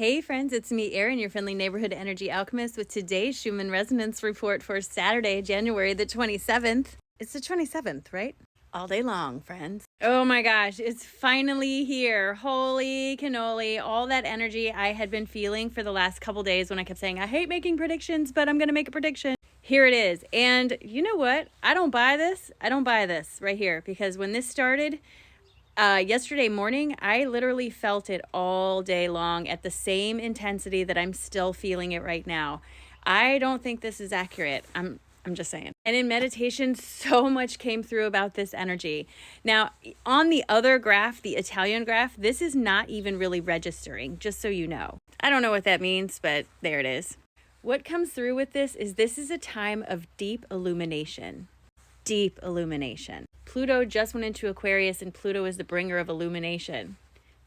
Hey friends, it's me, Erin, your friendly neighborhood energy alchemist with today's Schumann Resonance Report for Saturday, January the 27th. It's the 27th, right? All day long, friends. Oh my gosh, it's finally here. Holy cannoli. All that energy I had been feeling for the last couple days when I kept saying, I hate making predictions, but I'm going to make a prediction. Here it is. And you know what? I don't buy this. I don't buy this right here, because when this started, yesterday morning, I literally felt it all day long at the same intensity that I'm still feeling it right now. I don't think this is accurate. I'm just saying. And in meditation, so much came through about this energy. Now, on the other graph, the Italian graph, this is not even really registering, just so you know. I don't know what that means, but there it is. What comes through with this is a time of deep illumination. Deep illumination. Pluto just went into Aquarius, and Pluto is the bringer of illumination.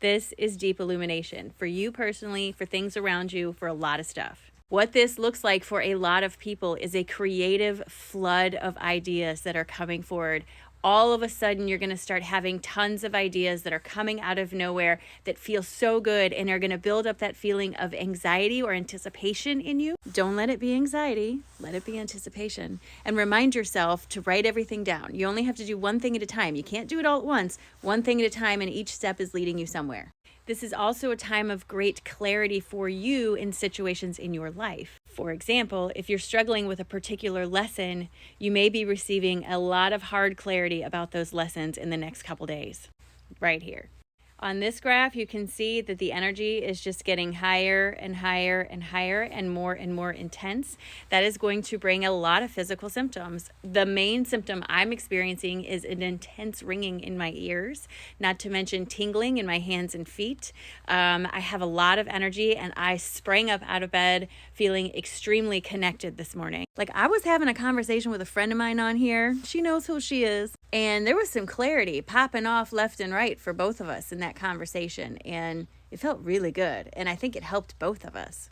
This is deep illumination for you personally, for things around you, for a lot of stuff. What this looks like for a lot of people is a creative flood of ideas that are coming forward. All of a sudden, you're going to start having tons of ideas that are coming out of nowhere that feel so good and are going to build up that feeling of anxiety or anticipation in you. Don't let it be anxiety. Let it be anticipation. And remind yourself to write everything down. You only have to do one thing at a time. You can't do it all at once. One thing at a time, and each step is leading you somewhere. This is also a time of great clarity for you in situations in your life. For example, if you're struggling with a particular lesson, you may be receiving a lot of hard clarity about those lessons in the next couple days, right here. On this graph, you can see that the energy is just getting higher and higher and higher and more intense. That is going to bring a lot of physical symptoms. The main symptom I'm experiencing is an intense ringing in my ears, not to mention tingling in my hands and feet. I have a lot of energy, and I sprang up out of bed feeling extremely connected this morning. Like, I was having a conversation with a friend of mine on here. She knows who she is. And there was some clarity popping off left and right for both of us in that conversation. And it felt really good. And I think it helped both of us.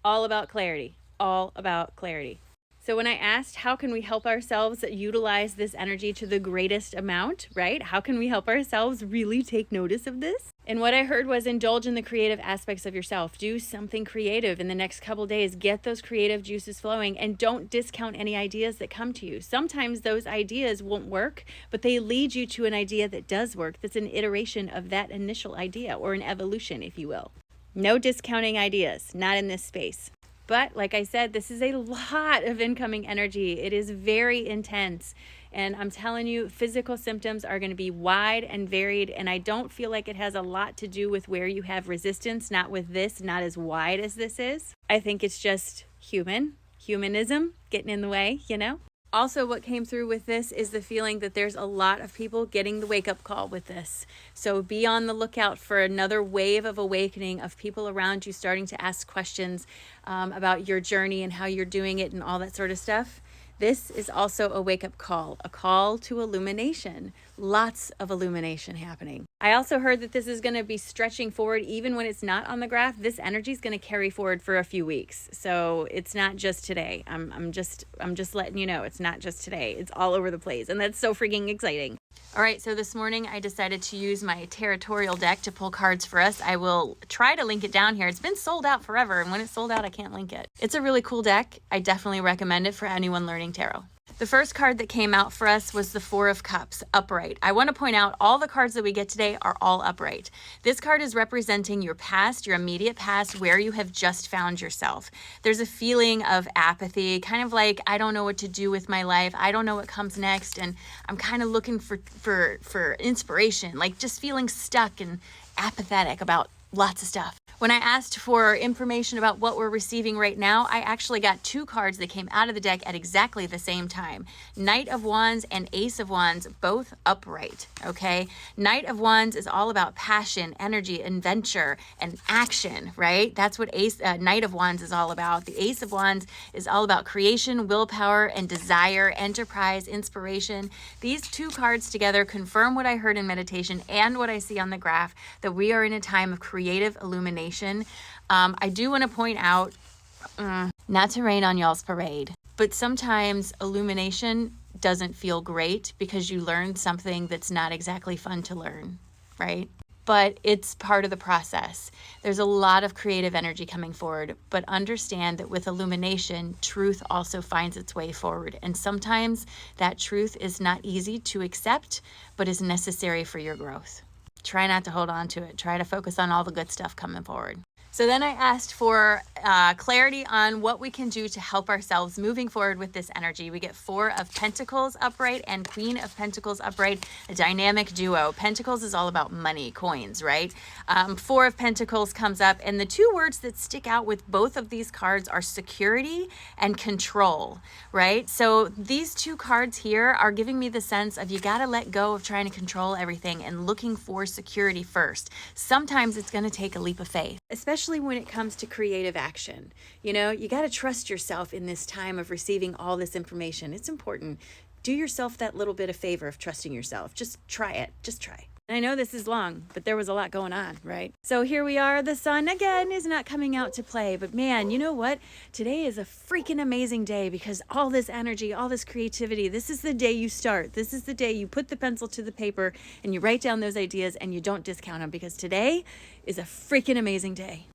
All about clarity. All about clarity. So when I asked, how can we help ourselves utilize this energy to the greatest amount, right? How can we help ourselves really take notice of this? And what I heard was indulge in the creative aspects of yourself. Do something creative in the next couple days. Get those creative juices flowing, and don't discount any ideas that come to you. Sometimes those ideas won't work, but they lead you to an idea that does work. That's an iteration of that initial idea, or an evolution, if you will. No discounting ideas, not in this space. But like I said, this is a lot of incoming energy. It is very intense. And I'm telling you, physical symptoms are going to be wide and varied. And I don't feel like it has a lot to do with where you have resistance, not with this, not as wide as this is. I think it's just humanism getting in the way, you know? Also, what came through with this is the feeling that there's a lot of people getting the wake-up call with this. So be on the lookout for another wave of awakening of people around you starting to ask questions about your journey and how you're doing it and all that sort of stuff. This is also a wake-up call, a call to illumination. Lots of illumination happening. I also heard that this is going to be stretching forward even when it's not on the graph. This energy is going to carry forward for a few weeks. So it's not just today. I'm just letting you know, it's not just today. It's all over the place, and that's so freaking exciting. All right, so this morning I decided to use my territorial deck to pull cards for us. I will try to link it down here. It's been sold out forever, and when it's sold out, I can't link it. It's a really cool deck. I definitely recommend it for anyone learning tarot. The first card that came out for us was the Four of Cups, upright. I want to point out all the cards that we get today are all upright. This card is representing your past, your immediate past, where you have just found yourself. There's a feeling of apathy, kind of like, I don't know what to do with my life. I don't know what comes next. And I'm kind of looking for inspiration, like just feeling stuck and apathetic about lots of stuff. When I asked for information about what we're receiving right now, I actually got two cards that came out of the deck at exactly the same time. Knight of Wands and Ace of Wands, both upright, okay? Knight of Wands is all about passion, energy, adventure, and action, right? That's what Knight of Wands is all about. The Ace of Wands is all about creation, willpower, and desire, enterprise, inspiration. These two cards together confirm what I heard in meditation and what I see on the graph, that we are in a time of creative illumination. I do want to point out, not to rain on y'all's parade, but sometimes illumination doesn't feel great because you learned something that's not exactly fun to learn, right? but it's part of the process. There's a lot of creative energy coming forward, but understand that with illumination, truth also finds its way forward. And sometimes that truth is not easy to accept, but is necessary for your growth. Try not to hold on to it. Try to focus on all the good stuff coming forward. So then I asked for clarity on what we can do to help ourselves moving forward with this energy. We get 4 of Pentacles upright and Queen of Pentacles upright, a dynamic duo. Pentacles is all about money, coins, right? 4 of Pentacles comes up, and the 2 words that stick out with both of these cards are security and control, right? So these 2 cards here are giving me the sense of you got to let go of trying to control everything and looking for security first. Sometimes it's going to take a leap of faith, especially when it comes to creative action. You know, you got to trust yourself in this time of receiving all this information. It's important. Do yourself that little bit of favor of trusting yourself. Just try it. Just try. I know this is long, but there was a lot going on, right? So here we are. The sun, again, is not coming out to play. But man, you know what? Today is a freaking amazing day because all this energy, all this creativity, this is the day you start. This is the day you put the pencil to the paper and you write down those ideas and you don't discount them, because today is a freaking amazing day.